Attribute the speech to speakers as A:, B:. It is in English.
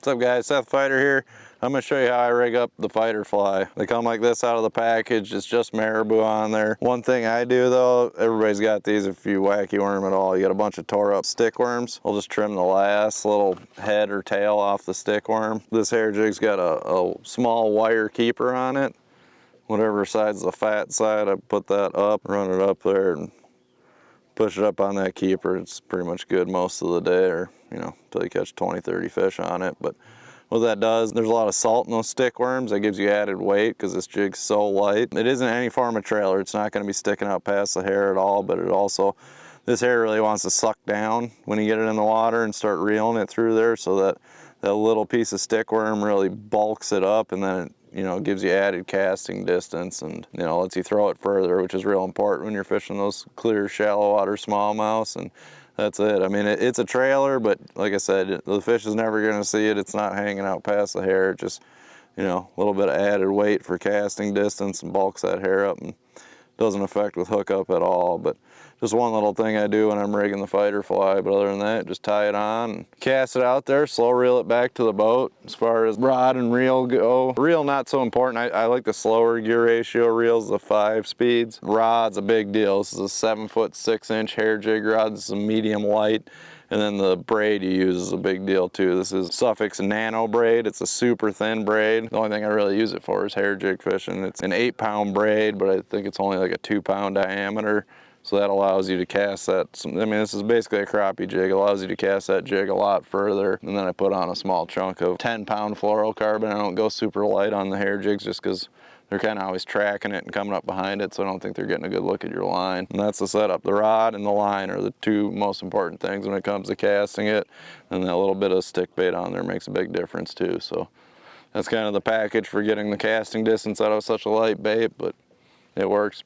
A: What's up guys, Seth Feider here. I'm going to show you how I rig up the Feider Fly. They come like this out of the package, it's just marabou on there. One thing I do though, everybody's got these if you wacky worm at all. You got a bunch of tore up stick worms. I'll just trim the last little head or tail off the stick worm. This hair jig's got a small wire keeper on it. Whatever side's the fat side, I put that up, run it up there and push it up on that keeper. It's pretty much good most of the day, or until you catch 20-30 fish on it. But what that does, there's a lot of salt in those stick worms. That gives you added weight because this jig's so light. It isn't any form of trailer. It's not going to be sticking out past the hair at all, but it also, this hair really wants to suck down when you get it in the water and start reeling it through there, so that that little piece of stick worm really bulks it up, and then it gives you added casting distance and lets you throw it further, which is real important when you're fishing those clear shallow water smallmouths. And that's it. I mean, it's a trailer, but like I said, the fish is never going to see it. It's not hanging out past the hair. It just a little bit of added weight for casting distance and bulks that hair up, and doesn't affect with hookup at all. But just one little thing I do when I'm rigging the Feider Fly, but other than that, just tie it on and cast it out there, slow reel it back to the boat. As far as rod and reel go, reel not so important. I like the slower gear ratio reels, the 5 speeds. Rod's a big deal. This is a 7-foot 6-inch hair jig rod. This is a medium light. And then the braid you use is a big deal too. This is Suffix Nano braid. It's a super thin braid. The only thing I really use it for is hair jig fishing. It's an 8-pound braid, but I think it's only like a 2-pound diameter. So that allows you to cast that. I mean, this is basically a crappie jig. It allows you to cast that jig a lot further. And then I put on a small chunk of 10-pound fluorocarbon. I don't go super light on the hair jigs just because they're kind of always tracking it and coming up behind it, so I don't think they're getting a good look at your line. And that's the setup. The rod and the line are the two most important things when it comes to casting it, and that little bit of stick bait on there makes a big difference too. So that's kind of the package for getting the casting distance out of such a light bait, but it works.